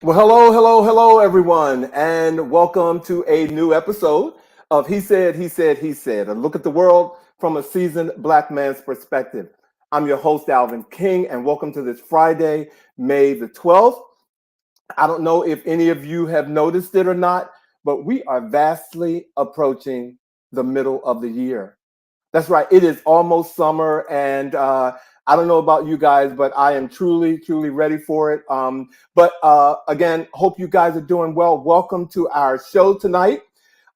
Well, hello, hello, hello, everyone, and welcome to a new episode of He Said, He Said, He Said, a look at the world from a seasoned black man's perspective. I'm your host, Alvin King, and welcome to this Friday, May the 12th. I don't know if any of you have noticed it or not, but we are vastly approaching the middle of the year. That's right. It is almost summer, and I don't know about you guys, but I am truly, truly ready for it. But again, hope you guys are doing well. Welcome to our show tonight.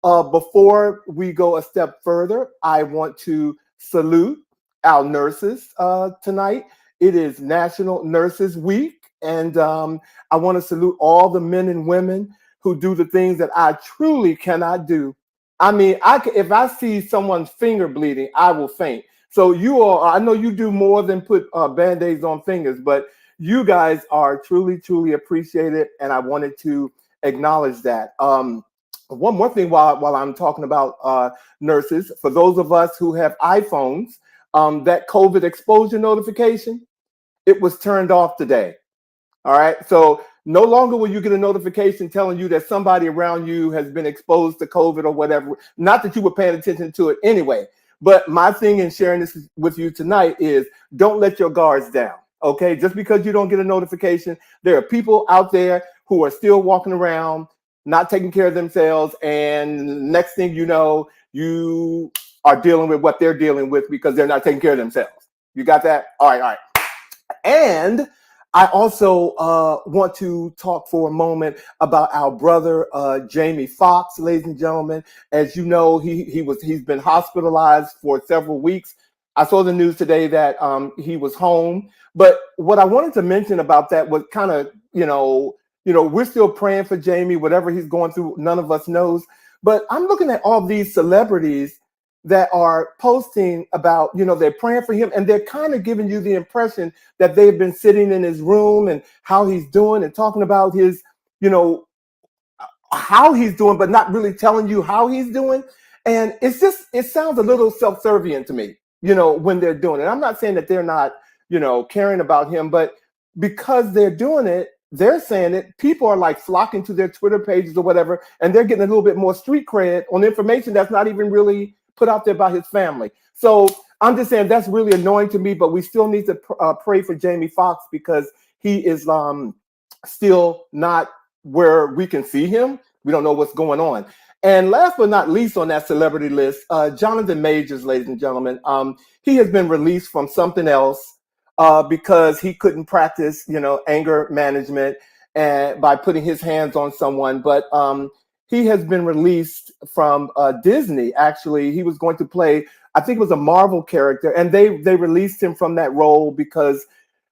Before we go a step further, I want to salute our nurses tonight. It is National Nurses Week, and I want to salute all the men and women who do the things that I truly cannot do. I mean, if I see someone's finger bleeding, I will faint. So you all, I know you do more than put band-aids on fingers, but you guys are truly, truly appreciated, and I wanted to acknowledge that. One more thing while I'm talking about nurses, for those of us who have iPhones, that COVID exposure notification, it was turned off today. All right. So no longer will you get a notification telling you that somebody around you has been exposed to COVID or whatever. Not that you were paying attention to it anyway. But my thing in sharing this with you tonight is don't let your guards down. Okay. Just because you don't get a notification, there are people out there who are still walking around, not taking care of themselves. And next thing you know, you are dealing with what they're dealing with because they're not taking care of themselves. You got that? All right. All right. And I also want to talk for a moment about our brother Jamie Foxx, ladies and gentlemen. As you know, he's been hospitalized for several weeks. I saw the news today that he was home. But what I wanted to mention about that was kind of we're still praying for Jamie, whatever he's going through. None of us knows. But I'm looking at all these celebrities that are posting about, they're praying for him, and they're kind of giving you the impression that they've been sitting in his room and how he's doing and talking about his, you know, how he's doing, but not really telling you how he's doing. And it sounds a little self-serving to me, when they're doing it. I'm not saying that they're not, caring about him, but because they're doing it, they're saying it, people are like flocking to their Twitter pages or whatever, and they're getting a little bit more street cred on information that's not even really put out there by his family. So I'm just saying that's really annoying to me, but we still need to pray for Jamie Foxx because he is still not where we can see him. We don't know what's going on. And last but not least on that celebrity list, Jonathan Majors, ladies and gentlemen, he has been released from something else because he couldn't practice, anger management and by putting his hands on someone. But he has been released from Disney. Actually, he was going to play, I think it was a Marvel character, and they released him from that role because,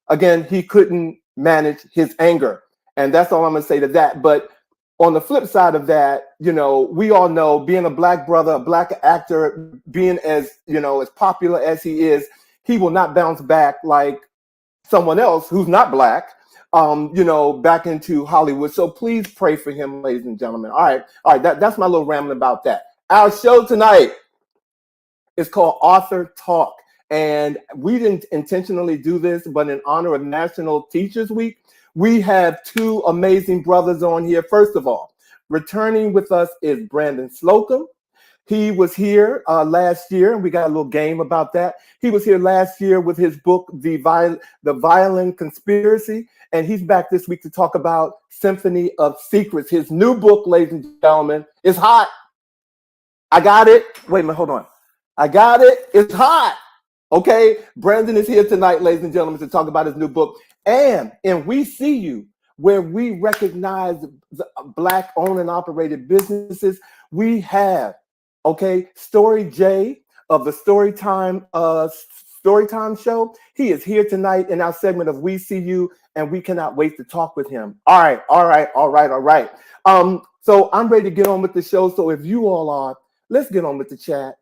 again, he couldn't manage his anger. And that's all I'm going to say to that. But on the flip side of that, we all know being a black brother, a black actor, being as, as popular as he will not bounce back like someone else who's not black, back into Hollywood. So please pray for him, ladies and gentlemen. All right. All right. That's my little rambling about that. Our show tonight is called Author Talk. And we didn't intentionally do this, but in honor of National Teachers Week, we have two amazing brothers on here. First of all, returning with us is Brendon Slocumb. He was here last year, and we got a little game about that. He was here last year with his book, The Violin Conspiracy, and he's back this week to talk about Symphony of Secrets. His new book, ladies and gentlemen, is hot. I got it. Wait a minute, hold on. I got it. It's hot. Okay, Brendon is here tonight, ladies and gentlemen, to talk about his new book. And We See You, where we recognize the Black owned and operated businesses. We have, Story J of the Storytime Show. He is here tonight in our segment of We See You, and we cannot wait to talk with him. All right, all right, all right, all right. So I'm ready to get on with the show. So if you all are, let's get on with the chat.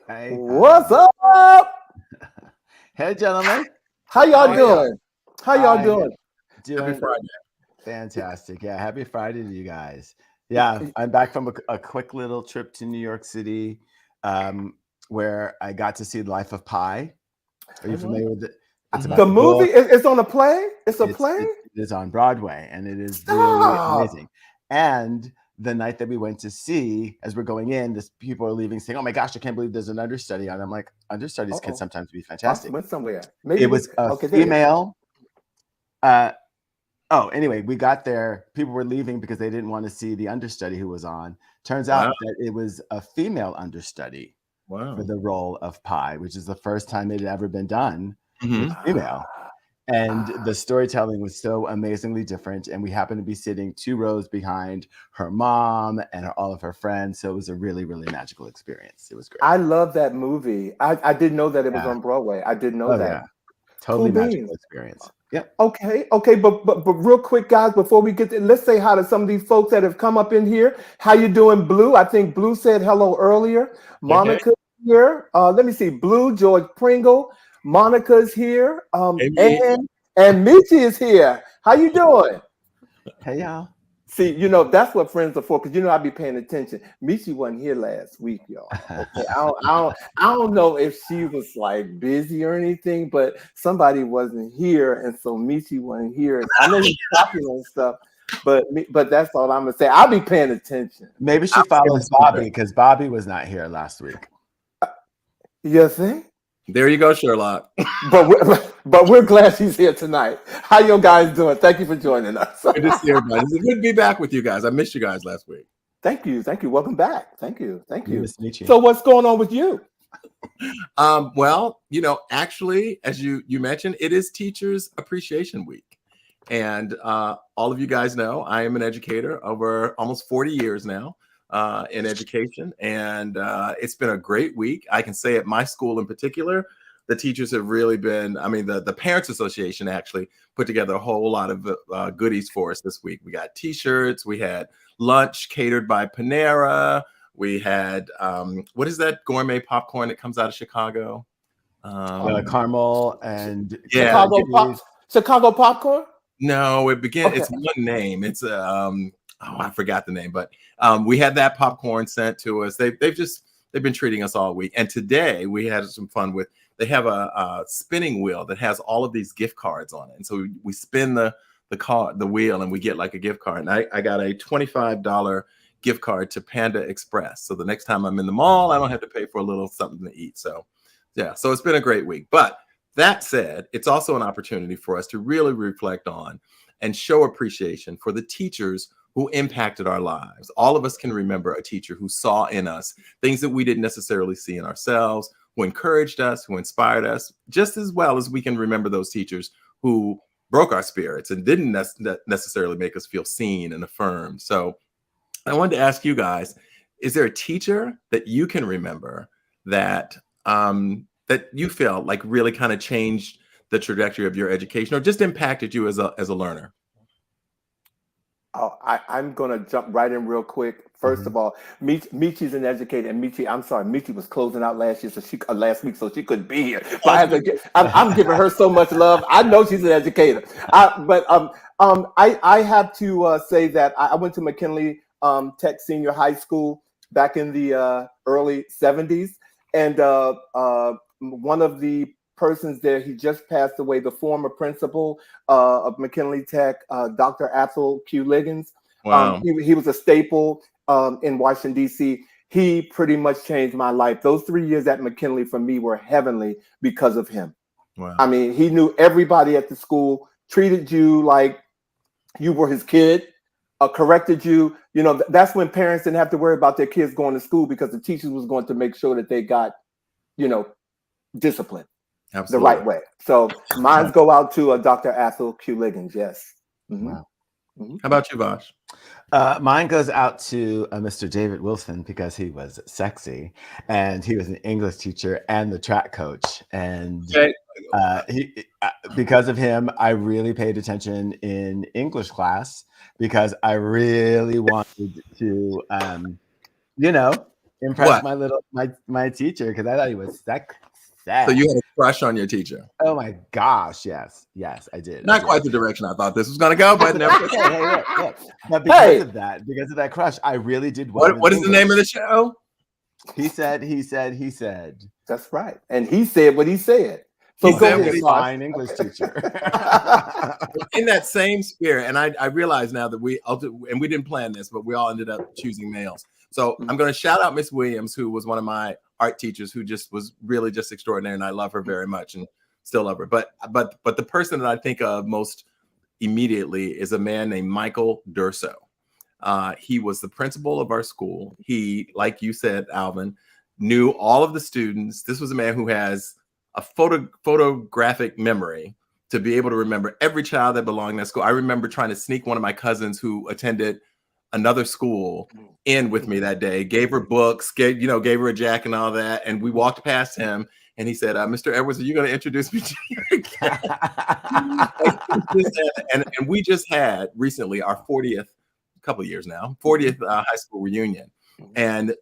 Hey, What's up? hey, gentlemen. How y'all doing? How y'all doing? Doing fantastic. Yeah, happy Friday to you guys. Yeah, I'm back from a quick little trip to New York City. where I got to see Life of Pi. Are you familiar with it? It's The about the movie book. it's on a play. It's a play. It is on Broadway, and it is really Stop. amazing. And the night that we went to see, as we're going in, people are leaving saying, "Oh my gosh, I can't believe there's an understudy." And I'm like, understudies can sometimes be fantastic. Went somewhere. Maybe it was a female. Anyway, we got there. People were leaving because they didn't want to see the understudy who was on. Turns out that it was a female understudy for the role of Pi, which is the first time it had ever been done with female. And the storytelling was so amazingly different. And we happened to be sitting 2 rows behind her mom and all of her friends. So it was a really, really magical experience. It was great. I love that movie. I didn't know that it was on Broadway. I didn't know that. Yeah. Totally magical experience. Yeah. Okay. But real quick, guys, before we get to, let's say hi to some of these folks that have come up in here. How you doing, Blue? I think Blue said hello earlier. Monica's here. Let me see. Blue, George Pringle. Monica's here. And Michi is here. How you doing? Hey, y'all. See, that's what friends are for, because I be paying attention. Michi wasn't here last week, y'all. Okay, I don't know if she was like busy or anything, but somebody wasn't here, and so Michi wasn't here. I know he's popular and stuff, but that's all I'm gonna say. I'll be paying attention. Maybe she follows Bobby, because Bobby was not here last week. You think? There you go, Sherlock. But we're glad she's here tonight. How you guys doing? Thank you for joining us. Good to see everybody. It's good to be back with you guys. I missed you guys last week. Thank you. Welcome back. Thank you. Nice to meet you. So what's going on with you? Well, actually, as you mentioned, it is Teachers Appreciation Week. And all of you guys know I am an educator over almost 40 years now. In education, and it's been a great week. I can say at my school in particular, the teachers have really been, the Parents Association actually put together a whole lot of goodies for us this week. We got t-shirts, we had lunch catered by Panera, we had, what is that gourmet popcorn that comes out of Chicago? Caramel and Chicago popcorn? No, it's one name. It's I forgot the name, but we had that popcorn sent to us. They've been treating us all week. And today we had some fun with, they have a spinning wheel that has all of these gift cards on it. And so we spin the wheel and we get like a gift card. And I got a $25 gift card to Panda Express. So the next time I'm in the mall, I don't have to pay for a little something to eat. So yeah, so it's been a great week. But that said, it's also an opportunity for us to really reflect on and show appreciation for the teachers who impacted our lives. All of us can remember a teacher who saw in us things that we didn't necessarily see in ourselves, who encouraged us, who inspired us, just as well as we can remember those teachers who broke our spirits and didn't necessarily make us feel seen and affirmed. So I wanted to ask you guys, is there a teacher that you can remember that that you felt like really kind of changed the trajectory of your education or just impacted you as a learner? Oh, I'm going to jump right in real quick. First of all, Michi's an educator, and Michi was closing out last year, last week, so she couldn't be here. But I'm giving her so much love. I know she's an educator. I have to say that I went to McKinley Tech Senior High School back in the early 70s, and one of the persons there, he just passed away, the former principal of McKinley Tech, Dr. Athol Q. Liggins. Wow. He was a staple in Washington, D.C. He pretty much changed my life. Those 3 years at McKinley for me were heavenly because of him. Wow. I mean, he knew everybody at the school, treated you like you were his kid, corrected you. That's when parents didn't have to worry about their kids going to school because the teachers was going to make sure that they got, discipline. Absolutely. The right way. So mines go out to Dr. Athol Q. Liggins. Yes. Mm-hmm. Wow. Mm-hmm. How about you, Vash? Mine goes out to Mr. David Wilson because he was sexy and he was an English teacher and the track coach. And because of him, I really paid attention in English class because I really wanted to, impress my teacher because I thought he was sexy. So you had a crush on your teacher? Oh my gosh, yes, I did. Not quite the direction I thought this was going to go, but never. But because of that crush, I really did. What is the name of the show? He said, he said, he said. That's right. And he said what he said. So He go said ahead, a Vash. fine English teacher. In that same spirit, and I realize now that we didn't plan this, but we all ended up choosing males. So I'm going to shout out Miss Williams, who was one of my art teachers, who just was really just extraordinary, and I love her very much, and still love her. But the person that I think of most immediately is a man named Michael Durso. He was the principal of our school. He, like you said, Alvin, knew all of the students. This was a man who has a photographic memory to be able to remember every child that belonged in that school. I remember trying to sneak one of my cousins who attended another school in with me that day, gave her books, gave her a jacket and all that. And we walked past him and he said, Mr. Edwards, are you going to introduce me to your and we just had recently our 40th, couple of years now, 40th high school reunion. And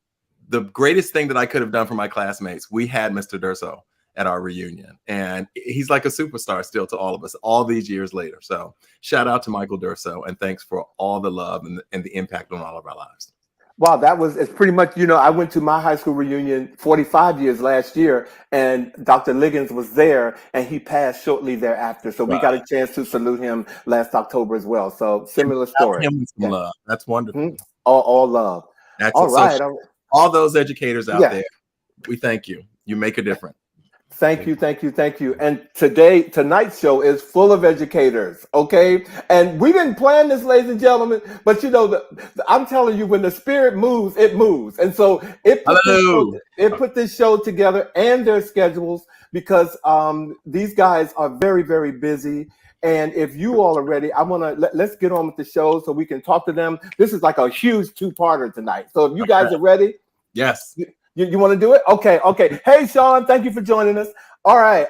the greatest thing that I could have done for my classmates, we had Mr. Durso at our reunion, and he's like a superstar still to all of us all these years later. So shout out to Michael Durso, and thanks for all the love and the impact on all of our lives. Wow, it's pretty much, I went to my high school reunion 45 years last year, and Dr. Liggins was there, and he passed shortly thereafter. So we got a chance to salute him last October as well. So similar story. Love. That's wonderful. Mm-hmm. All love. That's all right. All those educators out there, we thank you. You make a difference. Thank you. And tonight's show is full of educators, okay? And we didn't plan this, ladies and gentlemen, but I'm telling you, when the spirit moves, it moves. And so it put this show together and their schedules, because these guys are very, very busy. And if you all are ready, I want to let's get on with the show so we can talk to them. This is like a huge two-parter tonight. So if you guys are ready. Yes. You want to do it? Okay. Hey, Sean, thank you for joining us. All right.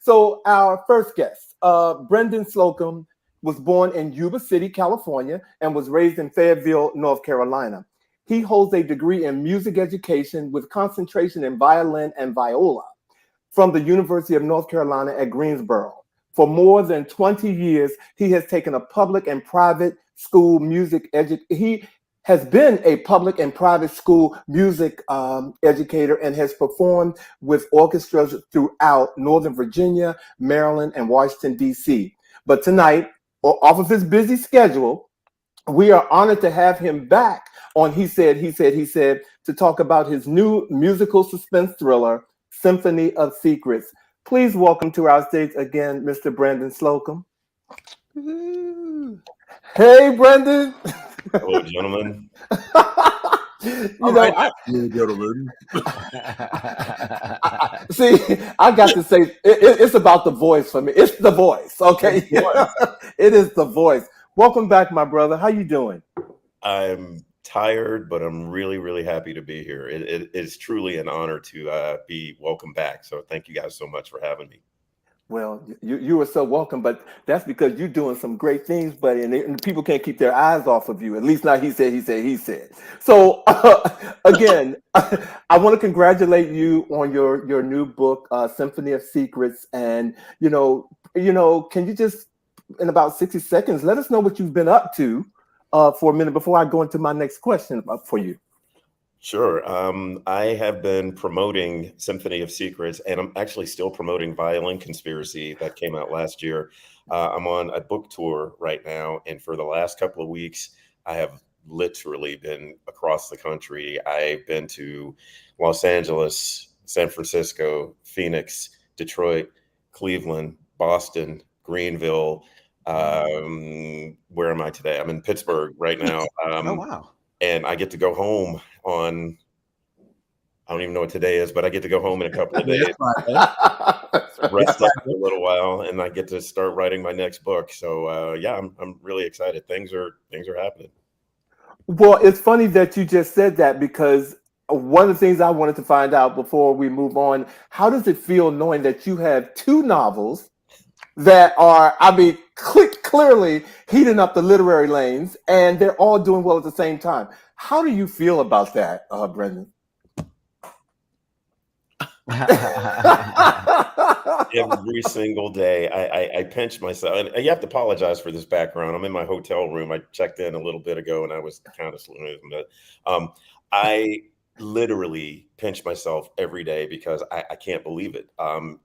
So our first guest, Brendon Slocumb, was born in Yuba City, California, and was raised in Fayetteville, North Carolina. He holds a degree in music education with concentration in violin and viola from the University of North Carolina at Greensboro. For more than 20 years, he has taken a public and private school music education. Has been a public and private school music educator and has performed with orchestras throughout Northern Virginia, Maryland, and Washington, D.C. But tonight, off of his busy schedule, we are honored to have him back on He Said, to talk about his new musical suspense thriller, Symphony of Secrets. Please welcome to our stage again, Mr. Brendon Slocumb. Hey, Brendon. Hello, gentlemen. See, I got to say, it's about the voice for me. It's the voice, okay? It is the voice. Welcome back, my brother. How you doing? I'm tired, but I'm really, really happy to be here. It is truly an honor to be welcome back. So thank you guys so much for having me. Well, you are so welcome, but that's because you're doing some great things, buddy, and people can't keep their eyes off of you. At least not he said. So again, I want to congratulate you on your new book, Symphony of Secrets, and can you just in about 60 seconds let us know what you've been up to for a minute before I go into my next question for you? Sure. I have been promoting Symphony of Secrets, and I'm actually still promoting Violin Conspiracy that came out last year. I'm on a book tour right now, and for the last couple of weeks, I have literally been across the country. I've been to Los Angeles, San Francisco, Phoenix, Detroit, Cleveland, Boston, Greenville. Where am I today? I'm in Pittsburgh right now. Oh, wow. And I get to go home on, I don't even know what today is, but I get to go home in a couple of days, rest up for a little while, and I get to start writing my next book. So I'm really excited. Things are happening. Well, it's funny that you just said that, because one of the things I wanted to find out before we move on, how does it feel knowing that you have two novels that are, clearly heating up the literary lanes, and they're all doing well at the same time? How do you feel about that, Brendon? Every single day, I pinch myself. And you have to apologize for this background. I'm in my hotel room. I checked in a little bit ago, and I was kind of snoozing. But literally pinch myself every day because I can't believe it.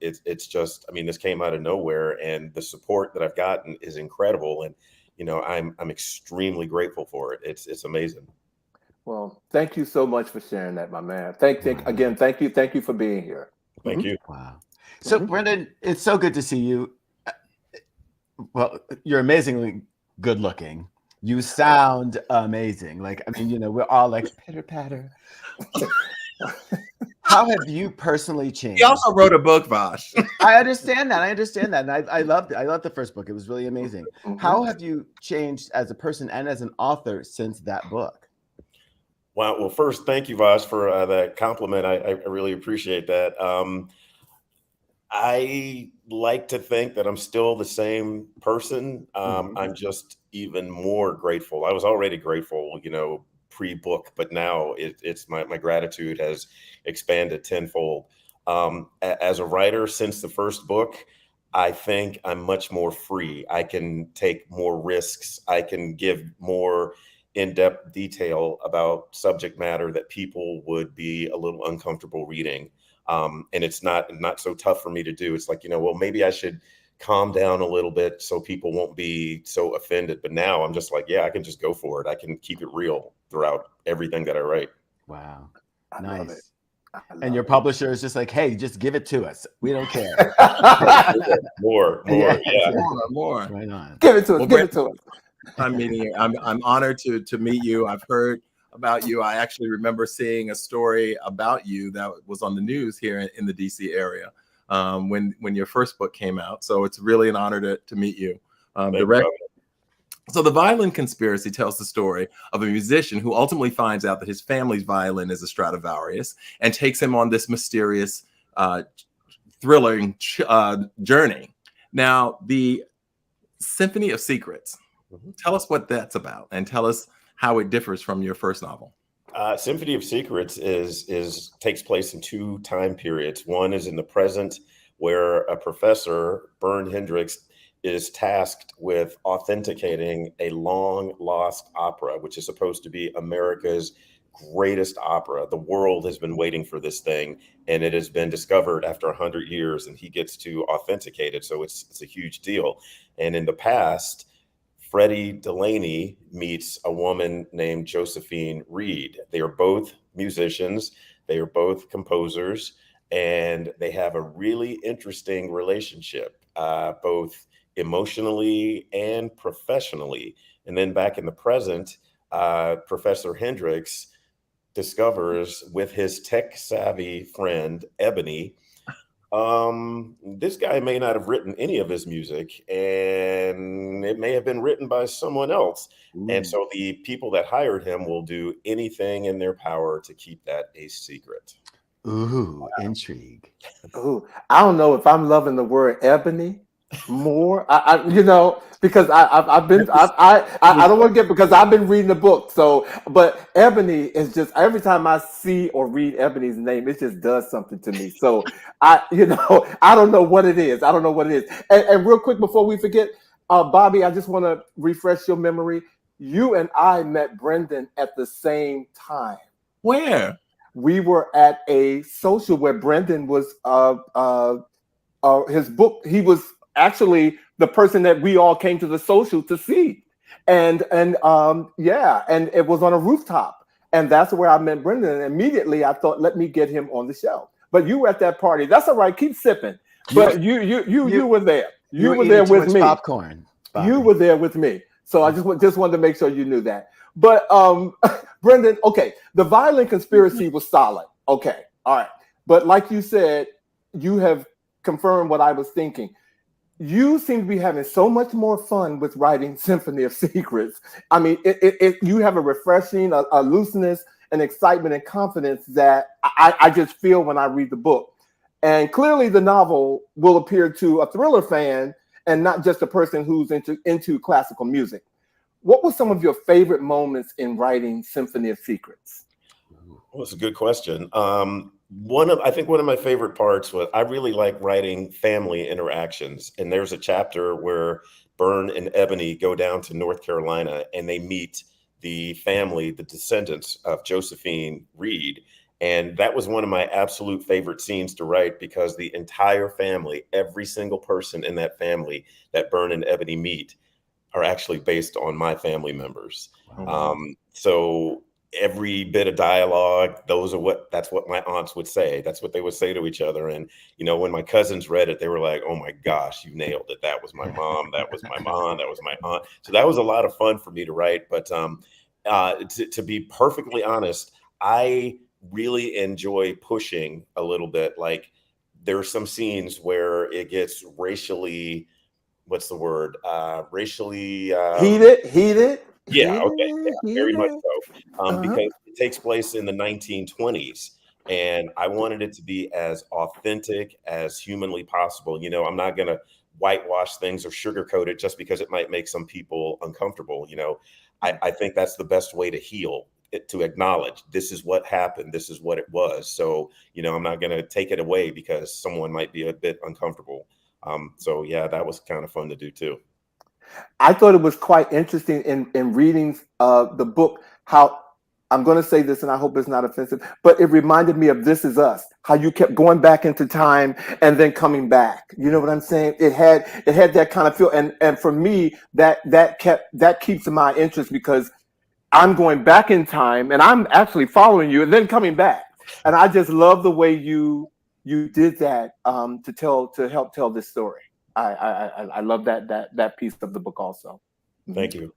It's just, I mean, this came out of nowhere, and the support that I've gotten is incredible. And, you know, I'm extremely grateful for it. It's amazing. Well, thank you so much for sharing that, my man. Thank you for being here. Thank you. Wow. So, Brendon, it's so good to see you. Well, you're amazingly good looking. You sound amazing. Like, I mean, you know, we're all like pitter patter. How have you personally changed? He also wrote a book, Vash. I understand that. And I loved the first book. It was really amazing. How have you changed as a person and as an author since that book? Wow. Well, first, thank you, Vash, for that compliment. I really appreciate that. I like to think that I'm still the same person. I'm just even more grateful. I was already grateful, you know, pre-book, but now it's my gratitude has expanded tenfold. As a writer, since the first book, I think I'm much more free. I can take more risks. I can give more in-depth detail about subject matter that people would be a little uncomfortable reading. And it's not so tough for me to do. It's like, you know, well, maybe I should calm down a little bit so people won't be so offended. But now I'm just like, yeah, I can just go for it. I can keep it real throughout everything that I write. Wow. I love it. And your publisher is just like, hey, just give it to us. We don't care. More. Yeah. More. Right on. Give it to us. Well, give it to us. I'm meeting you. I'm honored to meet you. I've heard about you. I actually remember seeing a story about you that was on the news here in the DC area when your first book came out. So it's really an honor to meet you. So The Violin Conspiracy tells the story of a musician who ultimately finds out that his family's violin is a Stradivarius and takes him on this mysterious, thrilling journey. Now, the Symphony of Secrets, tell us what that's about and tell us how it differs from your first novel. Symphony of Secrets takes place in two time periods. One is in the present, where a professor, Bernd Hendricks, is tasked with authenticating a long lost opera, which is supposed to be America's greatest opera. The world has been waiting for this thing, and it has been discovered after 100 years, and he gets to authenticate it. So it's a huge deal. And in the past, Freddie Delaney meets a woman named Josephine Reed. They are both musicians. They are both composers, and they have a really interesting relationship, both emotionally and professionally. And then back in the present, Professor Hendricks discovers with his tech-savvy friend, Ebony, this guy may not have written any of his music, and it may have been written by someone else. And so the people that hired him will do anything in their power to keep that a secret. Ooh, intrigue. Ooh, I don't know if I'm loving the word ebony more. I you know, because I don't want to get, because I've been reading the book. So, but Ebony is just, every time I see or read Ebony's name, it just does something to me. So I don't know what it is. And real quick before we forget, Bobby, I just want to refresh your memory. You and I met Brendon at the same time. Where? We were at a social where Brendon was his book. He was actually the person that we all came to the social to see, and it was on a rooftop, and that's where I met Brendon. And immediately I thought, let me get him on the show. But you were at that party. That's all right. Keep sipping. But you were there. You were there with me. Popcorn. Bobby. You were there with me. So I just wanted to make sure you knew that. But Brendon, okay, The Violin Conspiracy was solid. Okay, all right. But like you said, you have confirmed what I was thinking. You seem to be having so much more fun with writing Symphony of Secrets. I mean, you have a refreshing, a looseness, an excitement and confidence that I just feel when I read the book. And clearly the novel will appeal to a thriller fan and not just a person who's into classical music. What were some of your favorite moments in writing Symphony of Secrets? Well, that's a good question. I think one of my favorite parts was, I really like writing family interactions. And there's a chapter where Bern and Ebony go down to North Carolina and they meet the family, the descendants of Josephine Reed. And that was one of my absolute favorite scenes to write, because the entire family, every single person in that family that Burn and Ebony meet, are actually based on my family members. So every bit of dialogue, that's what my aunts would say. That's what they would say to each other. And, you know, when my cousins read it, they were like, oh my gosh, you nailed it. That was my mom. That was my mom. That was my aunt. So that was a lot of fun for me to write. But to be perfectly honest, I really enjoy pushing a little bit. Like, there are some scenes where it gets racially, what's the word? Racially heated. Yeah, okay, yeah, very much so. Because it takes place in the 1920s, and I wanted it to be as authentic as humanly possible. You know, I'm not going to whitewash things or sugarcoat it just because it might make some people uncomfortable. You know, I think that's the best way to heal. To acknowledge this is what happened, this is what it was. So, you know, I'm not going to take it away because someone might be a bit uncomfortable. So yeah, that was kind of fun to do too. I thought it was quite interesting in reading the book, how, I'm going to say this and I hope it's not offensive, but it reminded me of This Is Us, how you kept going back into time and then coming back. You know what I'm saying? It had that kind of feel. And for me, that keeps my interest, because I'm going back in time and I'm actually following you and then coming back. And I just love the way you did that to help tell this story. I love that piece of the book also. Thank you.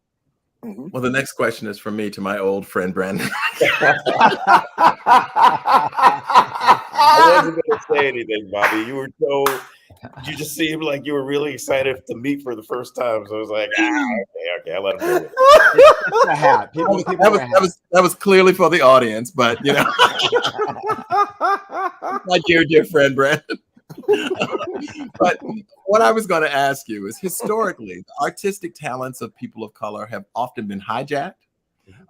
Mm-hmm. Well, the next question is from me to my old friend Brendon. I wasn't going to say anything, Bobby. You just seemed like you were really excited to meet for the first time. So I was like, okay, I let him do it. It's a hat. That was clearly for the audience, but you know, my dear friend Brendon. But what I was going to ask you is, historically, the artistic talents of people of color have often been hijacked.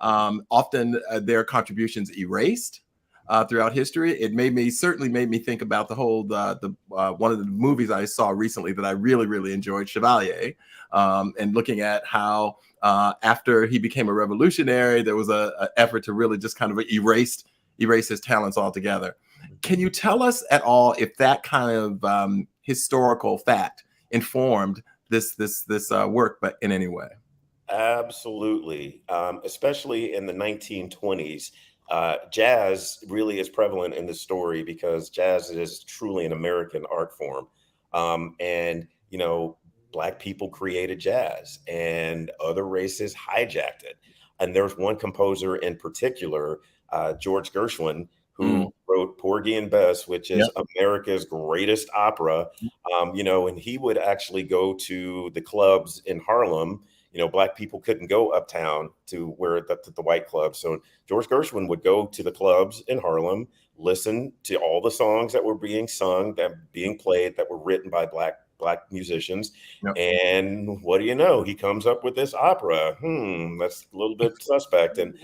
Often their contributions erased throughout history. It certainly made me think about the whole one of the movies I saw recently that I really enjoyed, Chevalier, and looking at how after he became a revolutionary, there was a effort to really just kind of erase his talents altogether. Can you tell us at all if that kind of historical fact informed this work, but in any way? Absolutely, especially in the 1920s. Jazz really is prevalent in the story because jazz is truly an American art form. And, you know, Black people created jazz and other races hijacked it. And there's one composer in particular, George Gershwin, who wrote Porgy and Bess, which is America's greatest opera. You know, and he would actually go to the clubs in Harlem. You know, Black people couldn't go uptown to where the white clubs. So George Gershwin would go to the clubs in Harlem, listen to all the songs that were being sung, that being played, that were written by Black musicians. And what do you know? He comes up with this opera. That's a little bit suspect. And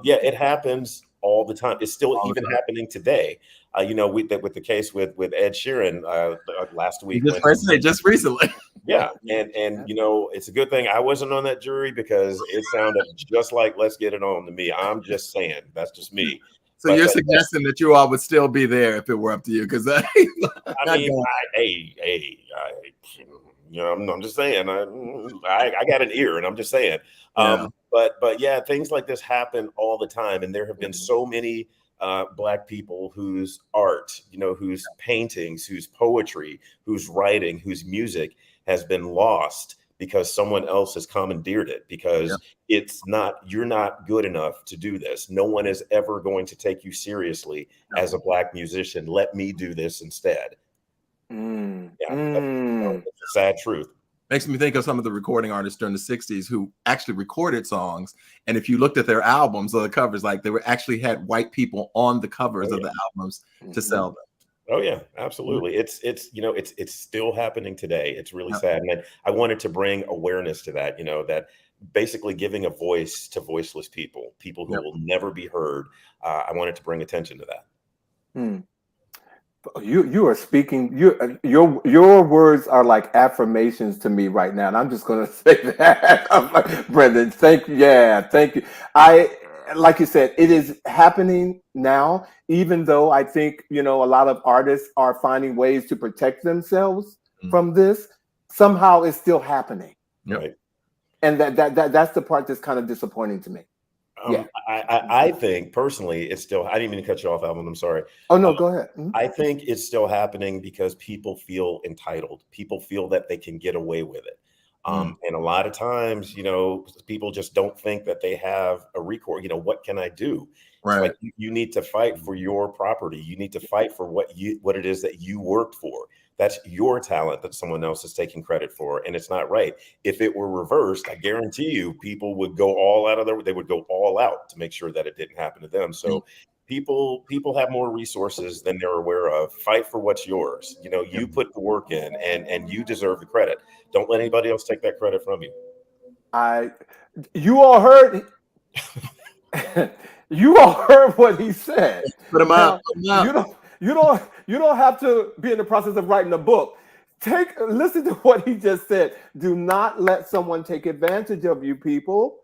yeah, it happens all the time. It's still even happening today. You know, with the case with Ed Sheeran last week. Just recently. Yeah. And you know, it's a good thing I wasn't on that jury because it sounded just like Let's Get It On to me. I'm just saying, that's just me. So you're suggesting that you all would still be there if it were up to you? Because I mean, you know, I'm just saying, I got an ear, and I'm just saying. But yeah, things like this happen all the time, and there have been so many Black people whose art, you know, whose paintings, whose poetry, whose writing, whose music has been lost because someone else has commandeered it, because you're not good enough to do this. No one is ever going to take you seriously as a Black musician. Let me do this instead. That's a sad truth. Makes me think of some of the recording artists during the 60s who actually recorded songs. And if you looked at their albums or the covers, like they were actually had white people on the covers of the albums to sell them. Oh yeah, absolutely. It's you know, it's still happening today. It's really sad. And I wanted to bring awareness to that, you know, that basically giving a voice to voiceless people who will never be heard. I wanted to bring attention to that. You are speaking. Your words are like affirmations to me right now, and I'm just going to say that. I'm like, Brendon, thank you. Yeah, thank you. like you said, it is happening now, even though I think, a lot of artists are finding ways to protect themselves from this. Somehow it's still happening. Right. And that's the part that's kind of disappointing to me. I think personally, it's still, I didn't mean to cut you off, Alvin. I'm sorry. Oh, no, go ahead. I think it's still happening because people feel entitled. People feel that they can get away with it. And a lot of times, people just don't think that they have a recourse. What can I do? Right. It's like you need to fight for your property. You need to fight for what it is that you worked for. That's your talent that someone else is taking credit for, and it's not right. If it were reversed, I guarantee you, people would go all out they would go all out to make sure that it didn't happen to them. So people have more resources than they're aware of. Fight for what's yours. You put the work in, and you deserve the credit. Don't let anybody else take that credit from you. You all heard. You all heard what he said. Put him out. You don't have to be in the process of writing a book. Listen to what he just said. Do not let someone take advantage of you, people.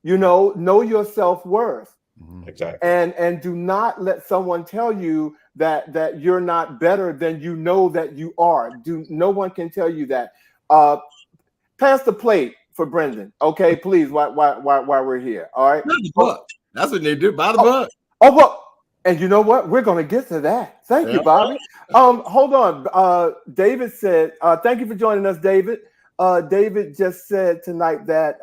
Know your self-worth. Exactly. And do not let someone tell you that you're not better than you know that you are. No one can tell you that. Pass the plate for Brendon, okay, please, while we're here. All right. The book. That's what they do. Buy the book. Oh, well, and you know what? We're going to get to that. Thank you, Bobby. Hold on. David said, thank you for joining us, David. David just said tonight that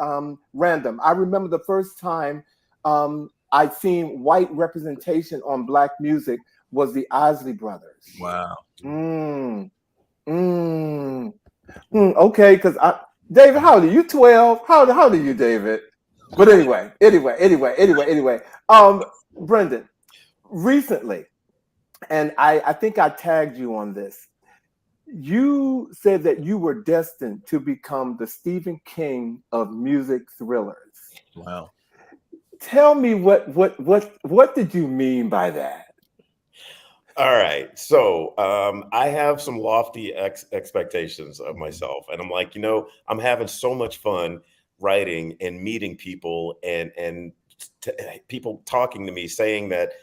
random. I remember the first time I'd seen white representation on Black music was the Isley Brothers. Wow. Okay, because David, how old are you? 12? How old are you, David? But anyway. Brendon, recently, and I think I tagged you on this. You said that you were destined to become the Stephen King of music thrillers. Wow. Tell me what did you mean by that? All right. So I have some lofty expectations of myself. And I'm like, I'm having so much fun writing and meeting people and people talking to me saying that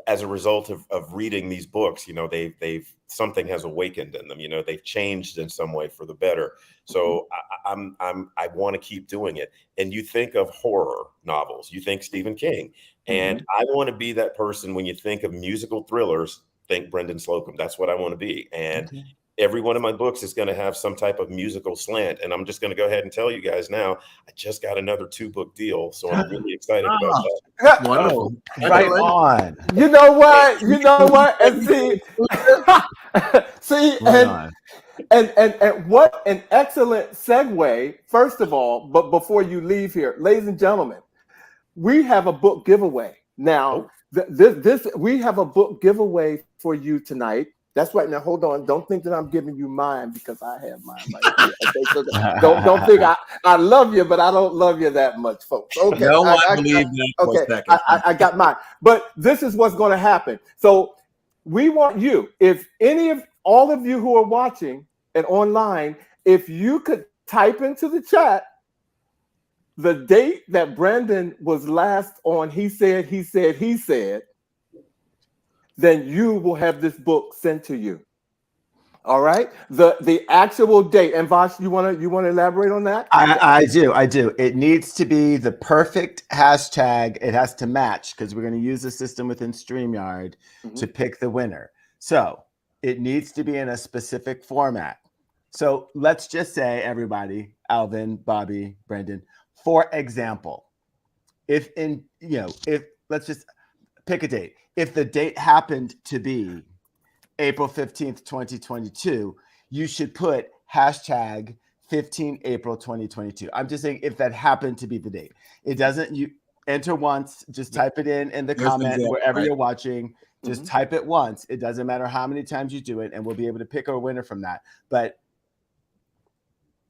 as a result of reading these books, they've something has awakened in them. They've changed in some way for the better. So I want to keep doing it. And you think of horror novels, you think Stephen King, and I want to be that person. When you think of musical thrillers, think Brendon Slocumb. That's what I want to be. And every one of my books is going to have some type of musical slant. And I'm just going to go ahead and tell you guys now, I just got another 2-book deal. So I'm really excited about that. Wonderful. Right on. You know what? And and what an excellent segue, first of all, but before you leave here, ladies and gentlemen, we have a book giveaway. Now, we have a book giveaway for you tonight. That's right. Now, hold on. Don't think that I'm giving you mine because I have mine right here. Okay, so don't think I love you, but I don't love you that much, folks. Okay, I got mine. But this is what's going to happen. So we want you, if all of you who are watching and online, if you could type into the chat the date that Brendon was last on He Said, then you will have this book sent to you. All right. The actual date. And Vash, you want to elaborate on that? I do. It needs to be the perfect hashtag. It has to match because we're going to use the system within StreamYard to pick the winner. So it needs to be in a specific format. So let's just say, everybody, Alvin, Bobby, Brendon, for example, if let's just pick a date. If the date happened to be April 15th, 2022, you should put hashtag 15 April 2022. I'm just saying if that happened to be the date. It doesn't, you enter once, just type it in the comment wherever you're watching. Just type it once. It doesn't matter how many times you do it, and we'll be able to pick a winner from that. But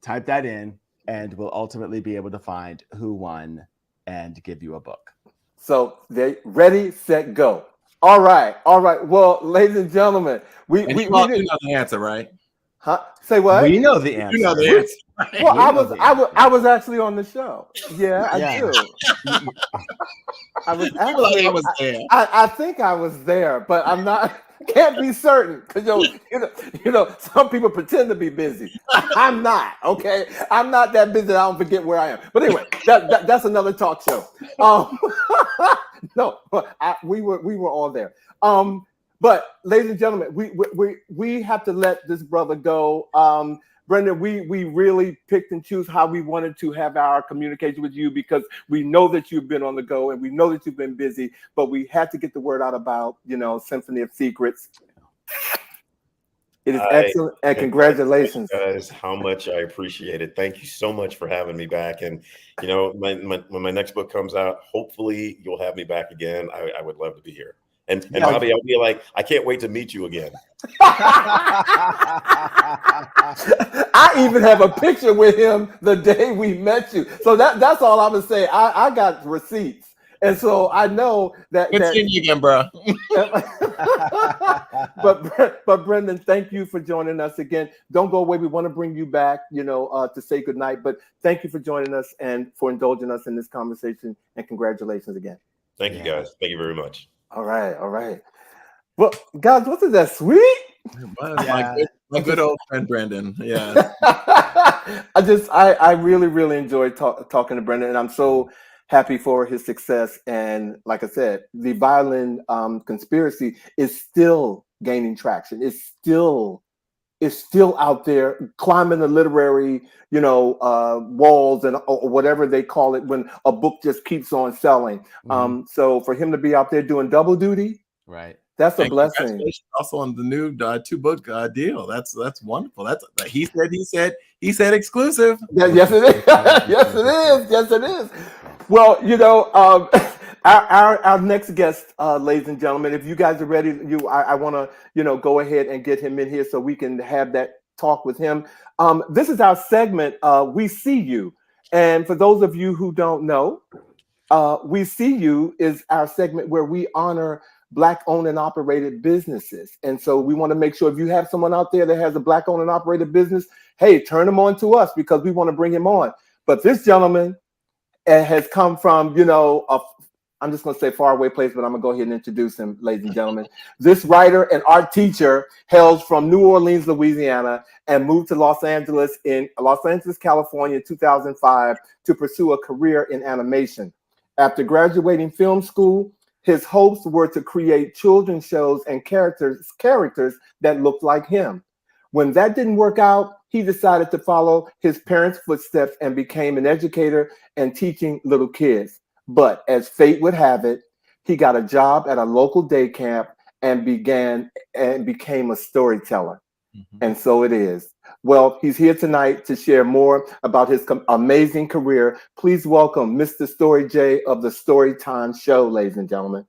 type that in, and we'll ultimately be able to find who won and give you a book. So they ready, set, go. All right. Well, ladies and gentlemen, we know the answer, right? Huh? Say what? We know the answer. You know the answer. Well, I was actually on the show. Yeah, I do. I was actually. I was there. I think I was there, but I'm not. Can't be certain because some people pretend to be busy. I'm not. Okay, I'm not that busy that I don't forget where I am. But anyway, that's another talk show. No, we were all there. But ladies and gentlemen, we have to let this brother go. Brendon, we really picked and choose how we wanted to have our communication with you because we know that you've been on the go and we know that you've been busy, but we had to get the word out about, Symphony of Secrets. It is excellent, and congratulations. Guys, how much I appreciate it. Thank you so much for having me back. And, when my next book comes out, hopefully you'll have me back again. I would love to be here. And Bobby, I'll be like, I can't wait to meet you again. I even have a picture with him the day we met you. So that's all I'm gonna say. I got receipts, and so I know that. Good seeing you again, bro. but Brendon, thank you for joining us again. Don't go away. We want to bring you back, to say goodnight. But thank you for joining us and for indulging us in this conversation. And congratulations again. Thank you, guys. Thank you very much. All right. Well, guys, wasn't that sweet? My good old friend Brendon. Yeah. I really, really enjoyed talking to Brendon, and I'm so happy for his success. And like I said, the violin conspiracy is still gaining traction. It's still out there climbing the literary, walls and or whatever they call it when a book just keeps on selling. Mm-hmm. So for him to be out there doing double duty, right? That's a blessing. Also on the new 2-book deal. That's wonderful. He said exclusive. Yeah, yes it is. Yes it is. Well, our next guest, ladies and gentlemen, if you guys are ready, I want to go ahead and get him in here so we can have that talk with him. This is our segment, We See You. And for those of you who don't know, We See You is our segment where we honor Black owned and operated businesses. And so we want to make sure if you have someone out there that has a Black owned and operated business, hey, turn them on to us because we want to bring him on. But this gentleman has come from, I'm just going to say faraway place, but I'm going to go ahead and introduce him, ladies and gentlemen. This writer and art teacher hails from New Orleans, Louisiana, and moved to Los Angeles, California in 2005 to pursue a career in animation. After graduating film school, his hopes were to create children's shows and characters that looked like him. When that didn't work out, he decided to follow his parents' footsteps and became an educator and teaching little kids. But as fate would have it, he got a job at a local day camp and became a storyteller. Mm-hmm. And so it is. Well, he's here tonight to share more about his amazing career. Please welcome Mr. Story J of the Storytime Show, ladies and gentlemen.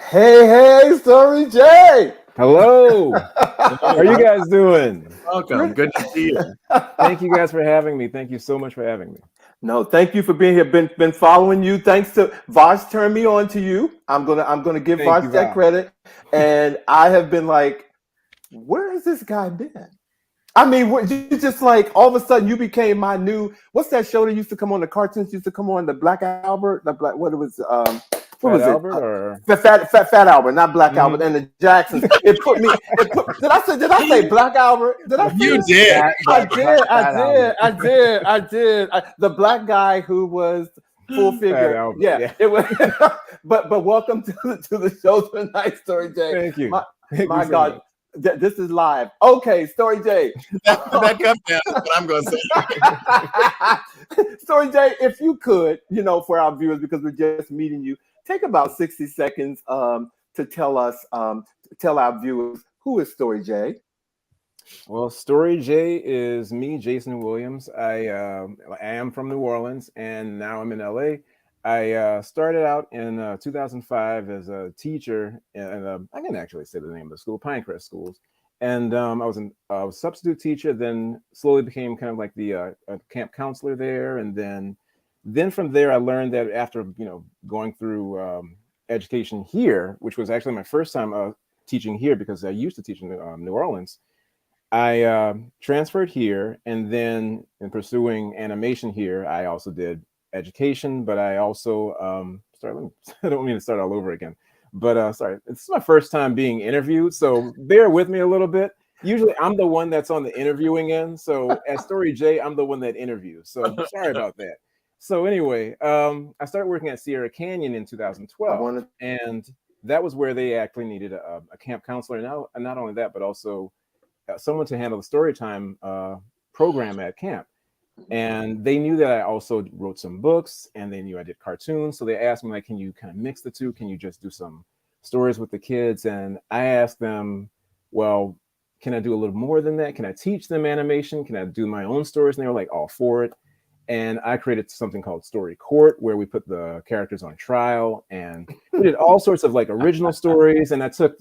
Hey, Story J. Hello. How are you guys doing? Welcome. Good to see you. Thank you guys for having me. Thank you so much for having me. No, thank you for being here. Been following you. Thanks to Vash turned me on to you. I'm gonna give Vash that credit. And I have been like, where has this guy been? I mean, you just like all of a sudden you became my new. What's that show that used to come on? The cartoons used to come on. The Black Albert. The Black. What it was. What was Albert it? Fat Albert, not Black Albert, and the Jacksons. Did I say Black Albert? Did I? You did. I did. The black guy who was full figure. Yeah, it was. But welcome to the show tonight, Story J. Thank you. My God. This is live. Okay, Story J. Back up now. That's what I'm going to say. Story J, if you could, for our viewers, because we're just meeting you, take about 60 seconds to tell our viewers who is Story J. Well, Story J is me, Jason Williams. I am from New Orleans, and now I'm in LA. I started out in 2005 as a teacher, and I can actually say the name of the school, Pinecrest Schools. And I was a substitute teacher, then slowly became kind of like the camp counselor there. And then from there, I learned that after going through education here, which was actually my first time teaching here because I used to teach in New Orleans. I transferred here, and then in pursuing animation here, I also did education, but I also I don't mean to start all over again, but sorry, it's my first time being interviewed, so bear with me a little bit. Usually I'm the one that's on the interviewing end, so at Story J, I'm the one that interviews, so sorry about that. So anyway, I started working at Sierra Canyon in 2012, and that was where they actually needed a camp counselor. Now, and not only that, but also someone to handle the Storytime program at camp. And they knew that I also wrote some books, and they knew I did cartoons. So they asked me, like, can you kind of mix the two? Can you just do some stories with the kids? And I asked them, well, can I do a little more than that? Can I teach them animation? Can I do my own stories? And they were like all for it. And I created something called Story Court, where we put the characters on trial, and we did all sorts of like original stories. And I took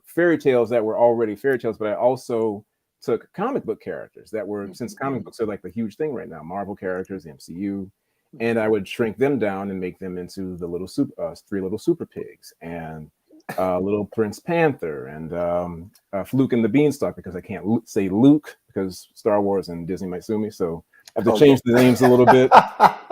fairy tales that were already fairy tales, but I also took comic book characters that were, since comic books are like the huge thing right now, Marvel characters, the MCU, and I would shrink them down and make them into the little three little super pigs, and little Prince Panther, and Fluke and the Beanstalk, because I can't say Luke because Star Wars and Disney might sue me, so I have to change the names a little bit.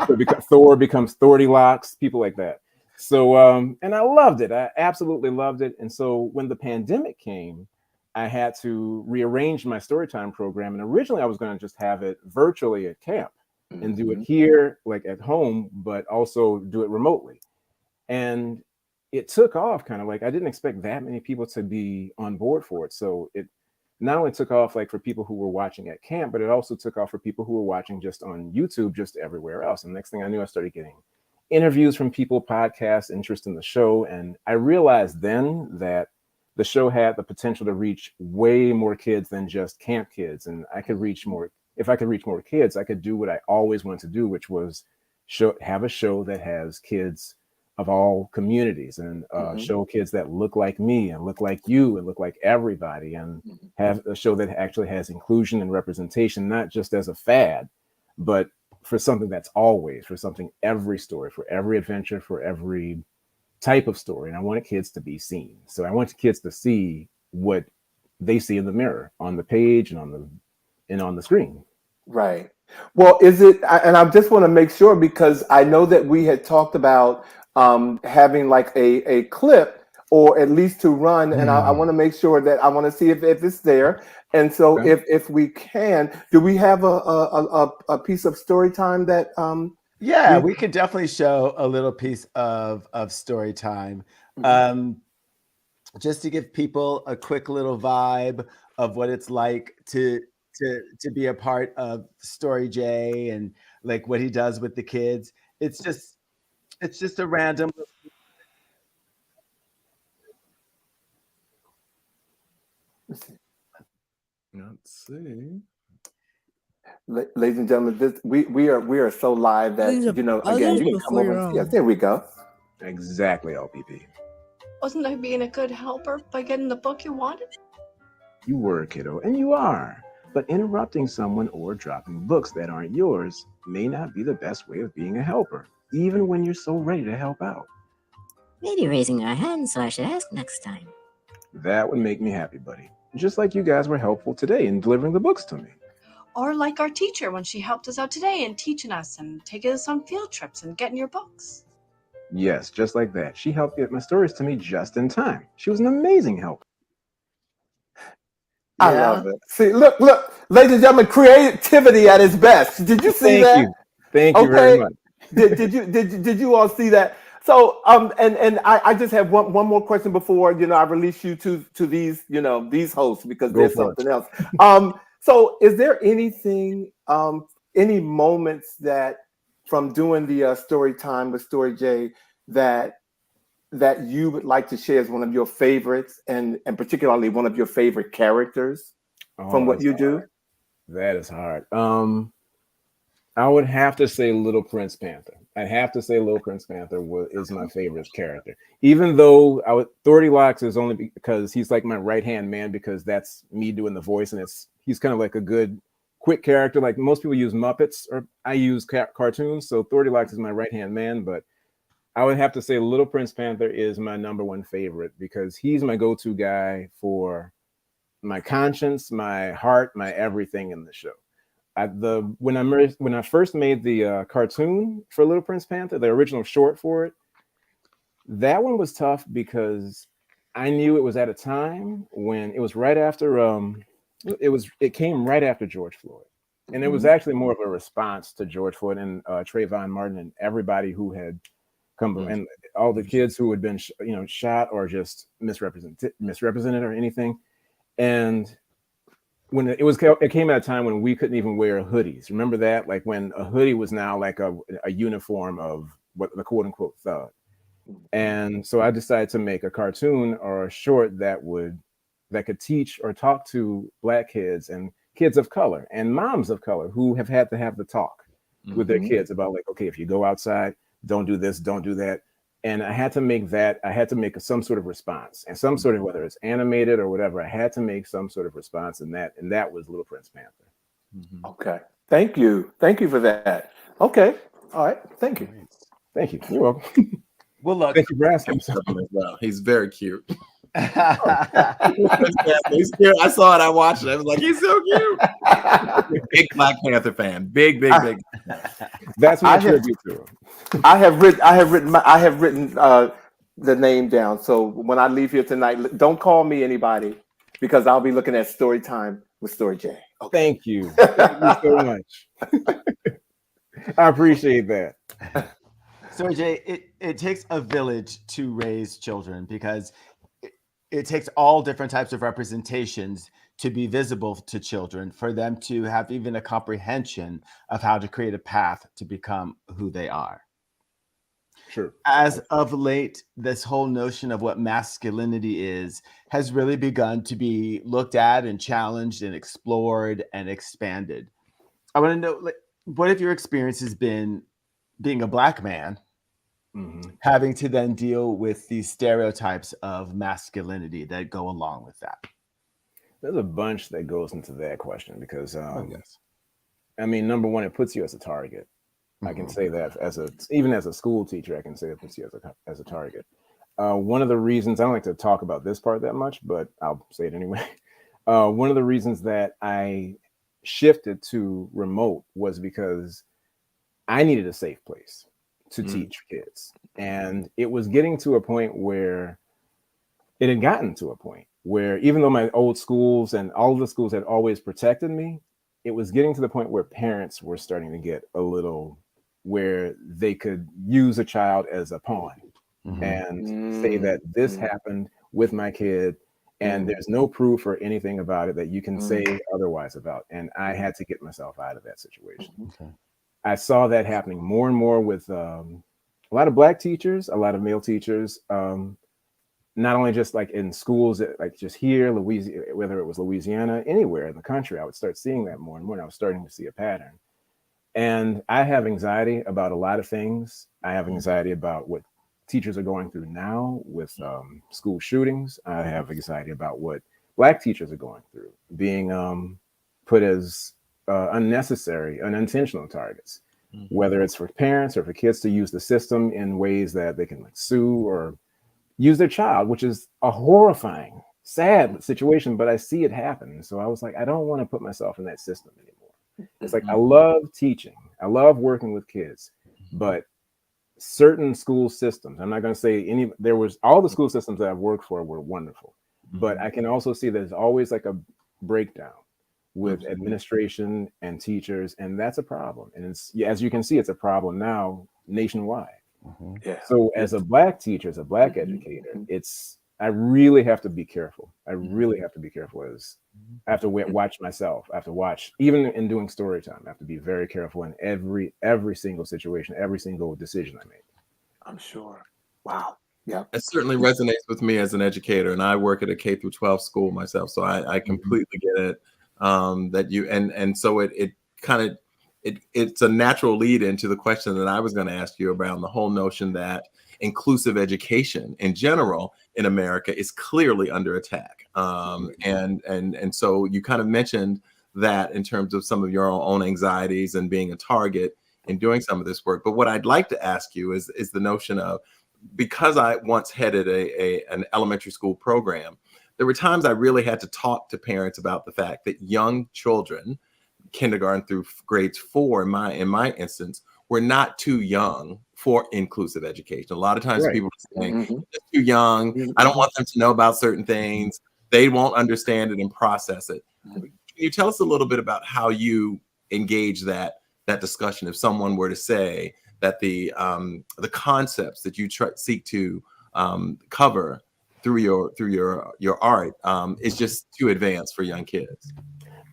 So Thor becomes Thordy-Locks, people like that. So, and I loved it. I absolutely loved it. And so when the pandemic came, I had to rearrange my Storytime program. And originally I was going to just have it virtually at camp and do it here, like at home, but also do it remotely. And it took off kind of like, I didn't expect that many people to be on board for it. So it not only took off like for people who were watching at camp, but it also took off for people who were watching just on YouTube, just everywhere else. And next thing I knew, I started getting interviews from people, podcasts, interest in the show. And I realized then that the show had the potential to reach way more kids than just camp kids. And I could reach more. If I could reach more kids, I could do what I always wanted to do, which was have a show that has kids of all communities, and show kids that look like me and look like you and look like everybody, and have a show that actually has inclusion and representation, not just as a fad, but for something that's always, for something, every story, for every adventure, for every type of story. And I wanted kids to be seen. So I want kids to see what they see in the mirror, on the page and on the screen. Right. Well, is it, and I just want to make sure, because I know that we had talked about having like a clip, or at least to run, and I want to make sure that I want to see if it's there. And so if we can, do we have a piece of story time that yeah, we could definitely show a little piece of story time, just to give people a quick little vibe of what it's like to be a part of Story J, and like what he does with the kids. It's just a random. Let's see. Ladies and gentlemen, we are so live that, you know, again, you can come over. Yeah, there we go. Exactly, LPP. Wasn't I being a good helper by getting the book you wanted? You were, kiddo, and you are. But interrupting someone or dropping books that aren't yours may not be the best way of being a helper, even when you're so ready to help out. Maybe raising our hands, so I should ask next time. That would make me happy, buddy. Just like you guys were helpful today in delivering the books to me. Or like our teacher when she helped us out today in teaching us and taking us on field trips and getting your books. Yes, just like that. She helped get my stories to me just in time. She was an amazing helper. I love it. See, look, ladies and gentlemen, creativity at its best. Did you see that? Thank you very much. Did you all see that? So and I just have one more question before, you know, I release you to these, you know, these hosts, because there's something else. So is there anything, any moments that from doing the story time with Story J that you would like to share as one of your favorites, and particularly one of your favorite characters from what you do? That is hard. I would have to say Little Prince Panther. I'd have to say Little Prince Panther is my favorite character. Even though Thordy-Locks is only because he's like my right-hand man, because that's me doing the voice, and he's kind of like a good, quick character. Like most people use Muppets, or I use cartoons, so Thordy-Locks is my right-hand man, but I would have to say Little Prince Panther is my number one favorite because he's my go-to guy for my conscience, my heart, my everything in the show. When I first made the cartoon for Little Prince Panther, the original short for it, that one was tough because I knew it was at a time when it was right after it came right after George Floyd, and it was actually more of a response to George Floyd and Trayvon Martin and everybody who had come and all the kids who had been shot or just misrepresented or anything. And when it came at a time when we couldn't even wear hoodies. Remember that? Like when a hoodie was now like a uniform of what the quote unquote thug. And so I decided to make a cartoon or a short that could teach or talk to Black kids and kids of color and moms of color who have had to have the talk with their kids about like, okay, if you go outside, don't do this, don't do that. And I had to make some sort of response and some sort of, whether it's animated or whatever, I had to make some sort of response and that was Little Prince Panther. Okay. Thank you for that. Okay. All right. Thank you. You're welcome. Well, look, thank you for asking. Well, he's very cute. He's cute. I saw it. I watched it. I was like, he's so cute. Big Black Panther fan. Big. That's what I tribute to him. I have written the name down. So when I leave here tonight, don't call me anybody because I'll be looking at Storytime with Story J. Okay. Thank you so much. I appreciate that. So Jay, it takes a village to raise children because it takes all different types of representations to be visible to children for them to have even a comprehension of how to create a path to become who they are. Sure. As of late, this whole notion of what masculinity has really begun to be looked at and challenged and explored and expanded. I want to know, like, what have your experiences been being a Black man, having to then deal with these stereotypes of masculinity that go along with that? There's a bunch that goes into that question because, I mean, number one, it puts you as a target. I can say that even as a school teacher, I can say it puts you as a target. One of the reasons I don't like to talk about this part that much, but I'll say it anyway. One of the reasons that I shifted to remote was because I needed a safe place to teach kids. And it was getting to a point where it had gotten to a point where even though my old schools and all of the schools had always protected me, it was getting to the point where parents were starting to get a little where they could use a child as a pawn and say that this happened with my kid and there's no proof or anything about it that you can say otherwise about. And I had to get myself out of that situation. Okay. I saw that happening more and more with a lot of Black teachers, a lot of male teachers, not only just like in schools, like just here, Louisiana, whether it was Louisiana, anywhere in the country, I would start seeing that more and more. And I was starting to see a pattern. And I have anxiety about a lot of things. I have anxiety about what teachers are going through now with school shootings. I have anxiety about what Black teachers are going through, being put as unnecessary, unintentional targets, whether it's for parents or for kids to use the system in ways that they can like sue or use their child, which is a horrifying, sad situation, but I see it happen. So I was like, I don't want to put myself in that system anymore. It's like, I love teaching. I love working with kids, but certain school systems, I'm not going to say all the school systems that I've worked for were wonderful, but I can also see there's always like a breakdown with administration and teachers. And that's a problem. And it's, as you can see, it's a problem now nationwide. Yeah. So as a Black teacher, as a Black educator, I really have to be careful. I really have to be careful as I have to watch myself. I have to watch, even in doing story time, I have to be very careful in every single situation, every single decision I make. I'm sure. Wow. Yeah. It certainly resonates with me as an educator, and I work at a K through 12 school myself. So I completely get it. That you, and so it kind of, it's a natural lead into the question that I was going to ask you around the whole notion that inclusive education in general in America is clearly under attack. And so you kind of mentioned that in terms of some of your own anxieties and being a target in doing some of this work. But what I'd like to ask you is the notion of, because I once headed an elementary school program, there were times I really had to talk to parents about the fact that young children, kindergarten through grades 4 in my instance, were not too young for inclusive education. A lot of times people are saying, they're too young, I don't want them to know about certain things, they won't understand it and process it. Can you tell us a little bit about how you engage that discussion if someone were to say that the concepts that you seek to cover through your art is just too advanced for young kids?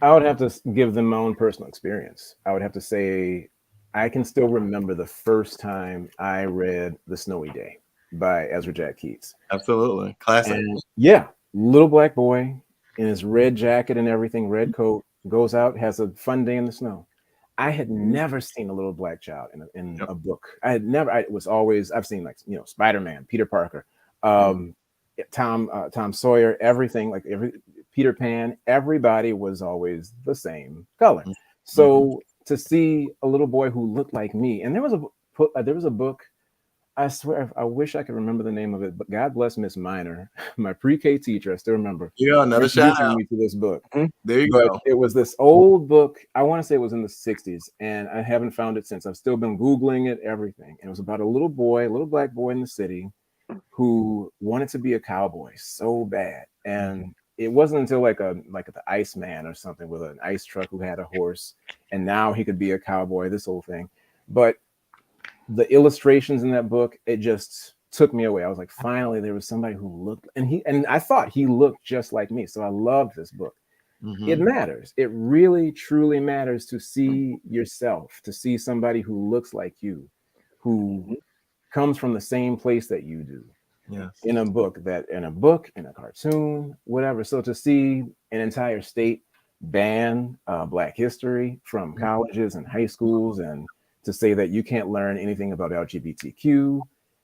I would have to give them my own personal experience. I would have to say, I can still remember the first time I read The Snowy Day by Ezra Jack Keats. Absolutely. Classic. And yeah, little black boy in his red jacket and everything, red coat, goes out, has a fun day in the snow. I had never seen a little black child in a book. I've seen, like, Spider-Man, Peter Parker, Tom Sawyer, everything, like Peter Pan, everybody was always the same color. So to see a little boy who looked like me, and there was a book, I swear, I wish I could remember the name of it, but God bless Miss Minor, my pre-K teacher. I still remember. Yeah, another shout out me to this book. There you go. It was this old book. I want to say it was in the 60s, and I haven't found it since. I've still been Googling it, everything. And it was about a little black boy in the city who wanted to be a cowboy so bad. And it wasn't until like the Iceman or something with an ice truck who had a horse, and now he could be a cowboy, this whole thing. But the illustrations in that book, it just took me away. I was like, finally, there was somebody who looked, and I thought he looked just like me. So I loved this book. It matters. It really, truly matters to see yourself, to see somebody who looks like you, who comes from the same place that you do. In a book, in a cartoon, whatever. So to see an entire state ban Black history from colleges and high schools, and to say that you can't learn anything about LGBTQ.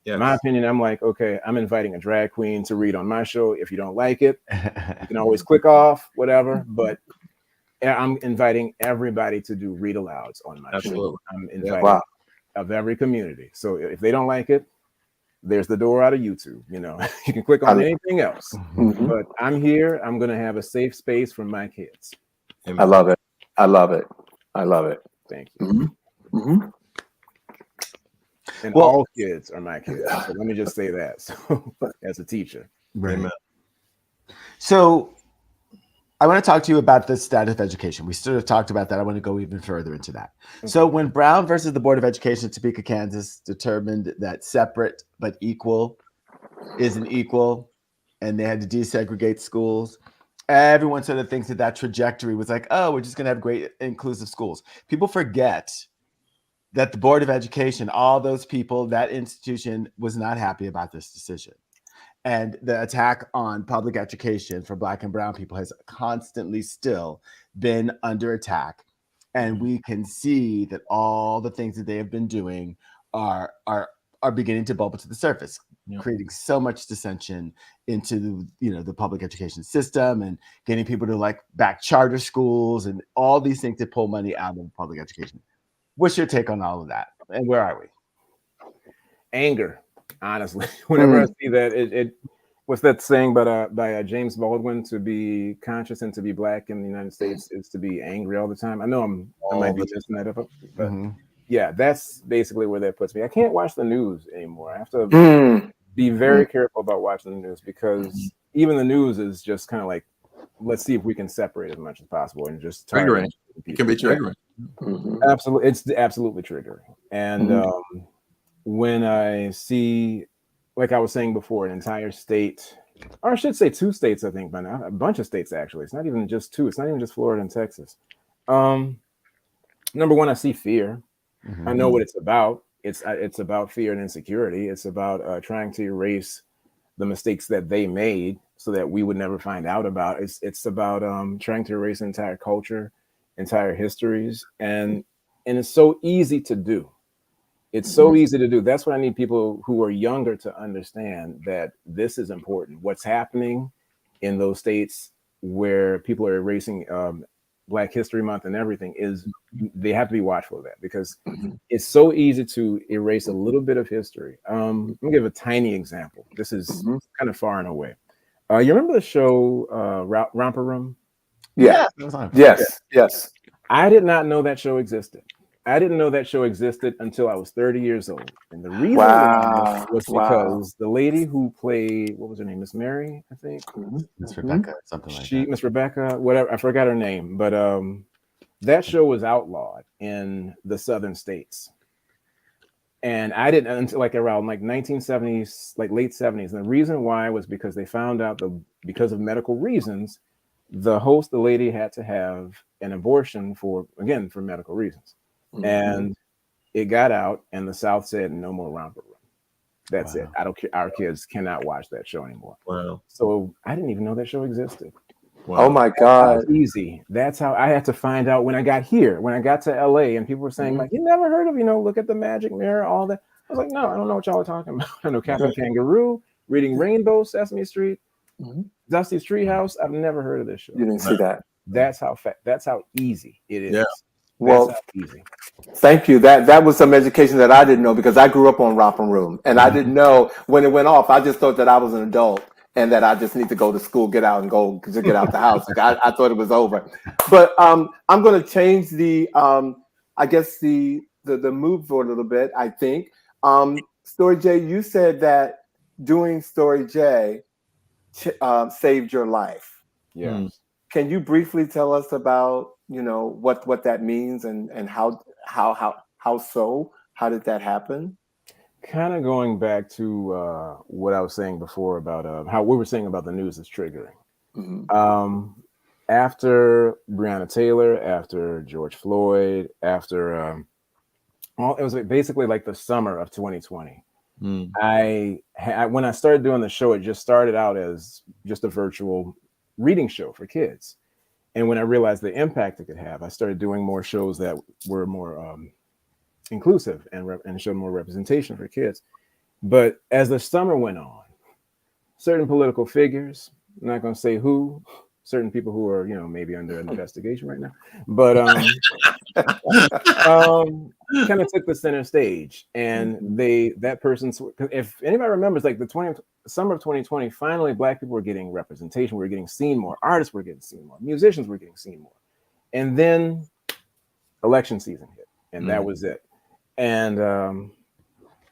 In my opinion, I'm like, okay, I'm inviting a drag queen to read on my show. If you don't like it, you can always click off, whatever. But I'm inviting everybody to do read alouds on my show. I'm inviting of every community. So if they don't like it, there's the door out of YouTube. You can click on anything else. But I'm here. I'm going to have a safe space for my kids. I love it. I love it. I love it. Thank you. And all kids are my kids. So let me just say that. So as a teacher. Amen. So I want to talk to you about the status of education. We sort of talked about that. I want to go even further into that. So when Brown versus the Board of Education of Topeka, Kansas determined that separate but equal isn't equal, and they had to desegregate schools, everyone sort of thinks that trajectory was like, oh, we're just going to have great inclusive schools. People forget that the Board of Education, all those people, that institution was not happy about this decision. And the attack on public education for Black and Brown people has constantly still been under attack. And we can see that all the things that they have been doing are beginning to bubble to the surface, creating so much dissension into the public education system, and getting people to back charter schools and all these things to pull money out of public education. What's your take on all of that? And where are we? Anger, honestly. Whenever I see that, it what's that saying by James Baldwin? To be conscious and to be Black in the United States is to be angry all the time. I know I might be messing that up, but yeah, that's basically where that puts me. I can't watch the news anymore. I have to be very careful about watching the news, because even the news is just kind of like, let's see if we can separate as much as possible and just triggering. It can be triggering. Absolutely, it's absolutely triggering. And when I see, like I was saying before, an entire state, or I should say 2 states, I think by now, a bunch of states actually. It's not even just 2. It's not even just Florida and Texas. Number one, I see fear. I know what it's about. It's about fear and insecurity. It's about trying to erase the mistakes that they made so that we would never find out about. It's about trying to erase entire culture, entire histories, and it's so easy to do. It's so easy to do. That's what I need people who are younger to understand, that this is important. What's happening in those states where people are erasing Black History Month and everything, is they have to be watchful of that, because it's so easy to erase a little bit of history. Let me give a tiny example. This is kind of far and away. You remember the show Romper Room? Yeah. Yes. I did not know that show existed. I didn't know that show existed until I was 30 years old. And the reason was because the lady who played, what was her name? Miss Mary, I think. Miss Rebecca, something like that. Miss Rebecca, whatever. I forgot her name. But that show was outlawed in the southern states. And I didn't until like around like 1970s, like late 70s. And the reason why was because they found out because of medical reasons, the lady had to have an abortion for medical reasons. And it got out, and the South said no more Romper Room. That's it. I don't care. Our kids cannot watch that show anymore. Wow. So I didn't even know that show existed. Wow. Oh my God. That's easy. That's how I had to find out when I got here, when I got to LA, and people were saying like, you never heard of, look at the magic mirror, all that. I was like, no, I don't know what y'all are talking about. I know Captain Kangaroo, Reading Rainbow, Sesame Street, Dusty's Treehouse. I've never heard of this show. You didn't see that. That's how easy it is. Yeah. Well, thank you. That was some education that I didn't know, because I grew up on Romper Room, and I didn't know when it went off. I just thought that I was an adult and that I just need to go to school, get out the house. Like I thought it was over. But I'm going to change the mood for a little bit. I think Story J, you said that doing Story J saved your life. Yeah. Can you briefly tell us about what that means and how did that happen? Kind of going back to what I was saying before about how we were saying about the news is triggering. After Breonna Taylor, after George Floyd, after it was basically like the summer of 2020. When I started doing the show, it just started out as just a virtual reading show for kids. And when I realized the impact it could have, I started doing more shows that were more inclusive and showed more representation for kids. But as the summer went on, certain political figures, I'm not going to say who, certain people who are, maybe under an investigation right now, but kind of took the center stage. And if anybody remembers, like the summer of 2020, finally Black people were getting representation. We were getting seen more. Artists were getting seen more. Musicians were getting seen more. And then election season hit, and that was it. And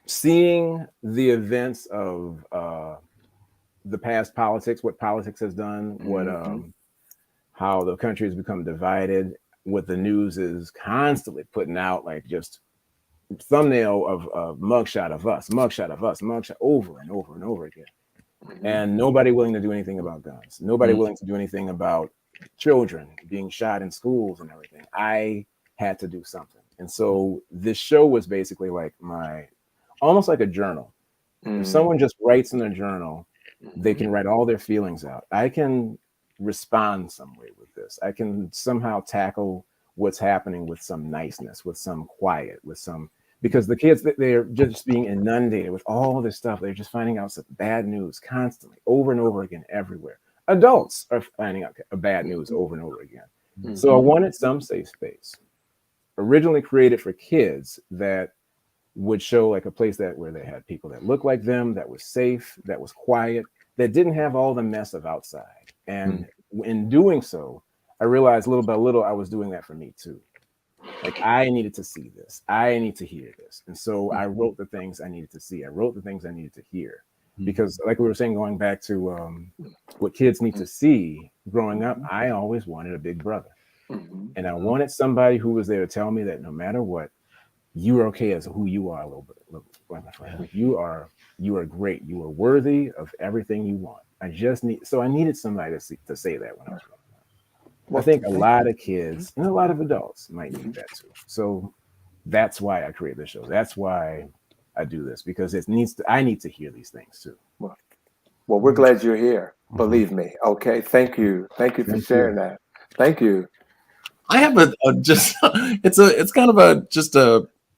seeing the events of the past politics, what politics has done, how the country has become divided, what the news is constantly putting out, like just thumbnail of mugshot of us, mugshot over and over and over again. And nobody willing to do anything about guns. Nobody willing to do anything about children being shot in schools and everything. I had to do something. And so this show was basically like almost like a journal. If someone just writes in a journal, they can write all their feelings out. I can respond some way with this. I can somehow tackle what's happening with some niceness, with some quiet, because the kids, they're just being inundated with all this stuff. They're just finding out some bad news constantly, over and over again, everywhere. Adults are finding out bad news over and over again. So I wanted some safe space, originally created for kids, that would show like a place where they had people that looked like them, that was safe, that was quiet, that didn't have all the mess of outside. And in doing so, I realized little by little, I was doing that for me too. Like I needed to see this. I need to hear this. And so I wrote the things I needed to see. I wrote the things I needed to hear. Because like we were saying, going back to what kids need to see growing up, I always wanted a big brother. And I wanted somebody who was there to tell me that no matter what, you are okay as who you are a little bit. You are great. You are worthy of everything you want. I needed somebody to say that when I was growing up. I think a lot of kids and a lot of adults might need that too. So that's why I create this show. That's why I do this, because I need to hear these things too. Well, we're glad you're here. Believe me. Okay. Thank you. Thank you for sharing that. Thank you. I have it's kind of a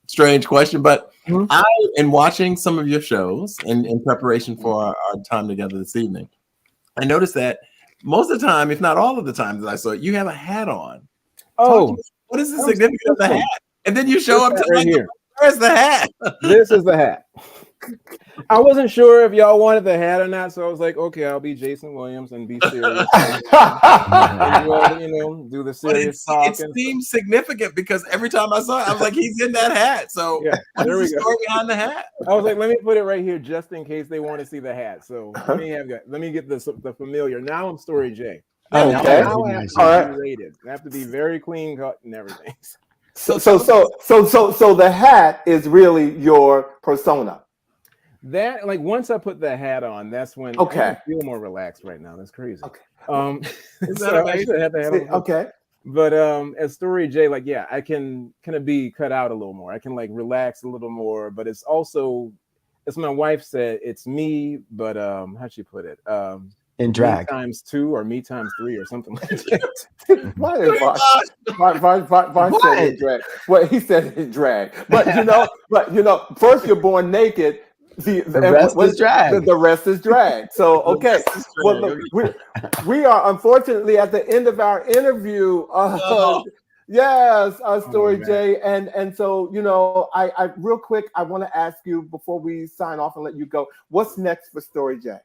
strange question, but I, in watching some of your shows in preparation for our time together this evening, I noticed that most of the time, if not all of the time that I saw it, you have a hat on. Oh, what is the significance of the hat? And then you show up to right here. where's the hat? This is the hat. I wasn't sure if y'all wanted the hat or not, so I was like, okay, I'll be Jason Williams and be serious. And do all the, do the serious talk. It seems significant because every time I saw it, I was like, he's in that hat. So yeah, what is the story behind the hat? I was like, let me put it right here just in case they want to see the hat. So let me get the familiar. Now I'm Story J. Okay. Now I have to be rated. I have to be very clean cut and everything. So the hat is really your persona. That, like, once I put the hat on, that's when I feel more relaxed right now. That's crazy. Okay. So I should have the hat on. Okay. But as Story J, like, yeah, I can kind of be cut out a little more. I can like relax a little more, but it's also, as my wife said, it's me, but how'd she put it? In drag. Me times 2 or me times 3 or something like that. Vash said in drag. Well, he said in drag. But first you're born naked. The rest is drag. The rest is drag. So okay. Well, look, we are unfortunately at the end of our interview. Yes, Story J, and so I real quick I want to ask you before we sign off and let you go. What's next for Story J?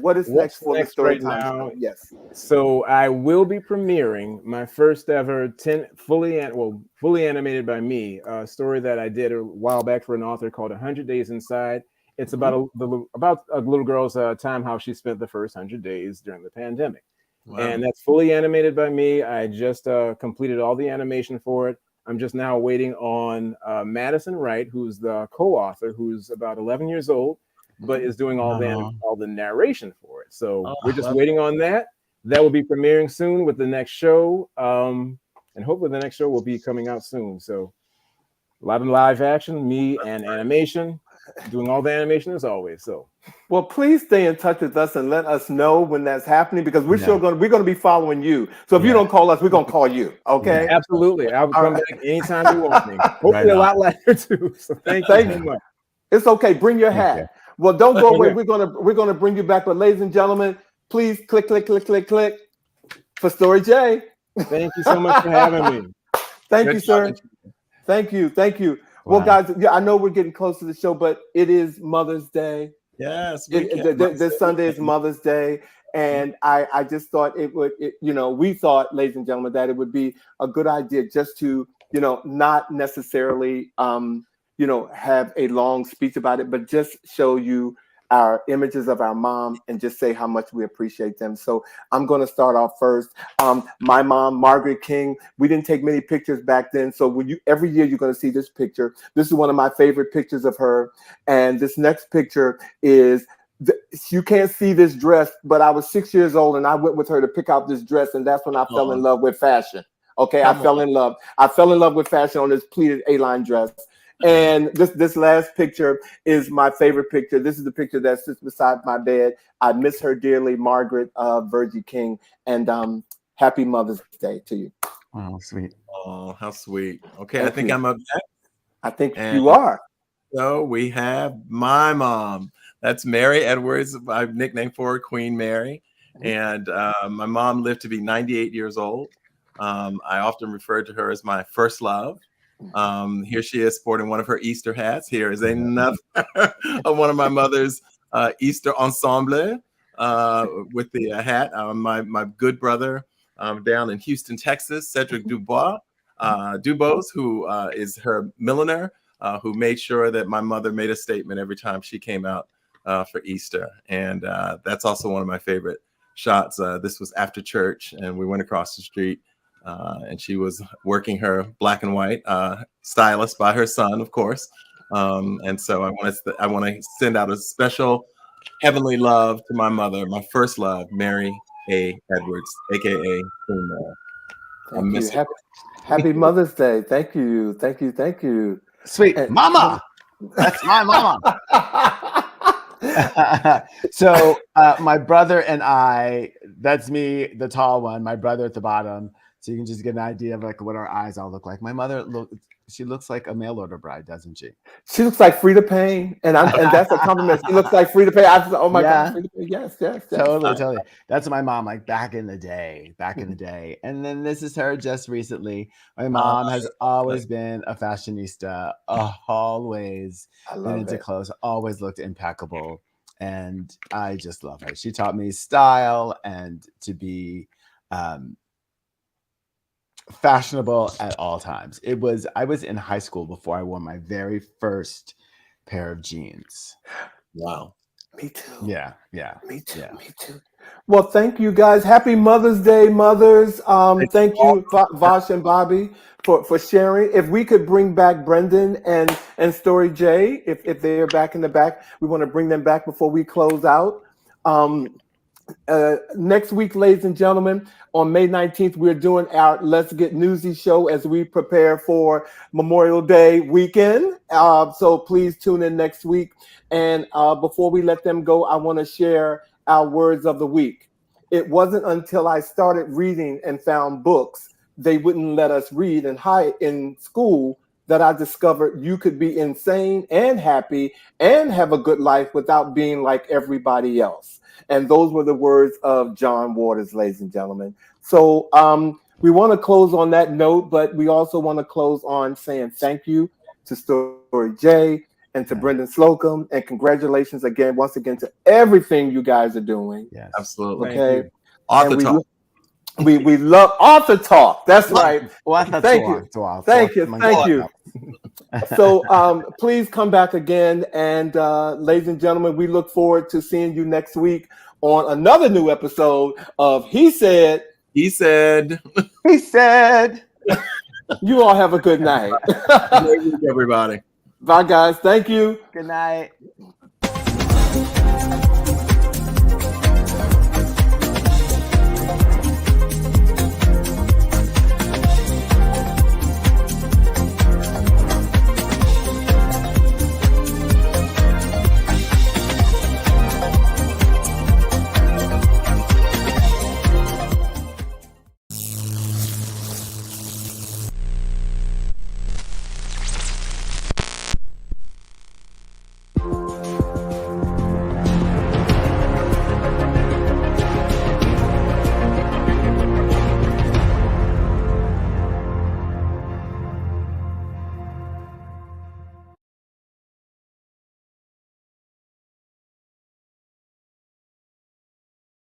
What is next for the Storytime Show? Yes. So I will be premiering my first ever fully animated by me story that I did a while back for an author called 100 Days Inside. It's about a little girl's time, how she spent the first 100 days during the pandemic. Wow. And that's fully animated by me. I just completed all the animation for it. I'm just now waiting on Madison Wright, who's the co-author, who's about 11 years old, but is doing all the narration for it. So we're just waiting on that. That will be premiering soon with the next show. And hopefully the next show will be coming out soon. So a lot of live action, me and animation, doing all the animation as always. So well, please stay in touch with us and let us know when that's happening, because we're going to be following you. So if you don't call us, we're going to call you. Okay. Yeah, absolutely. I'll come back anytime you want me. Hopefully a lot later too. So thank you so much. It's okay. Bring your hat. Well, don't go away. We're gonna bring you back. But ladies and gentlemen, please click for Story J. Thank you so much for having me. Thank you, sir. Thank you. Wow. Well, guys, I know we're getting close to the show, but it is Mother's Day. Yes, this Sunday is Mother's Day, and I just thought we thought, ladies and gentlemen, that it would be a good idea just to not necessarily have a long speech about it, but just show you our images of our mom and just say how much we appreciate them. So I'm going to start off first. My mom, Margaret King, we didn't take many pictures back then. So every year you're going to see this picture. This is one of my favorite pictures of her. And this next picture is, you can't see this dress, but I was 6 years old and I went with her to pick out this dress. And that's when I fell in love with fashion. Okay, I fell in love. I fell in love with fashion on this pleated A-line dress. And this last picture is my favorite picture. This is the picture that sits beside my bed. I miss her dearly, Margaret Virgie King. And happy Mother's Day to you. Oh, sweet. Oh, how sweet. Okay, I think I'm up next. I think you are. So we have my mom. That's Mary Edwards. I've nicknamed for her Queen Mary. And my mom lived to be 98 years old. I often refer to her as my first love. Here she is sporting one of her Easter hats. Here is another of one of my mother's Easter ensemble with the hat. My good brother down in Houston, Texas, Cedric Dubose, who is her milliner, who made sure that my mother made a statement every time she came out for Easter. And that's also one of my favorite shots. This was after church, and we went across the street. And she was working her black and white stylist by her son, of course. And so I want to send out a special heavenly love to my mother, my first love, Mary A. Edwards, aka Queen Mary. Happy Mother's Day. Thank you. Sweet mama. That's my mama. So my brother and I, that's me, the tall one, my brother at the bottom. So you can just get an idea of like what our eyes all look like. My mother she looks like a mail order bride, doesn't she? She looks like Frida Payne, and that's a compliment. She looks like Frida Payne. I said, "Oh my God, Frida Payne!" Yes. Totally. That's my mom, like back in the day. And then this is her just recently. My mom has always been a fashionista, always been into clothes, always looked impeccable, and I just love her. She taught me style and to be fashionable at all times. I was in high school before I wore my very first pair of jeans. Wow. Me too. Yeah. Me too. Yeah. Me too. Well, thank you guys. Happy Mother's Day, mothers. Thank you, Vash and Bobby, for sharing. If we could bring back Brendon and Story J, if they're back in the back, we want to bring them back before we close out. Next week, ladies and gentlemen, on May 19th, we're doing our Let's Get Newsy show as we prepare for Memorial Day weekend. So please tune in next week. And before we let them go, I want to share our words of the week. It wasn't until I started reading and found books they wouldn't let us read in school that I discovered you could be insane and happy and have a good life without being like everybody else. And those were the words of John Waters, ladies and gentlemen. So we want to close on that note, but we also want to close on saying thank you to Story J and to Brendon Slocumb, and congratulations once again to everything you guys are doing. Yes, absolutely. Okay. Author talk. We love author talk. That's right. Thank you. So please come back again. And ladies and gentlemen, we look forward to seeing you next week on another new episode of He Said. He said. He said. You all have a good night. Great week, everybody. Bye, guys. Thank you. Good night.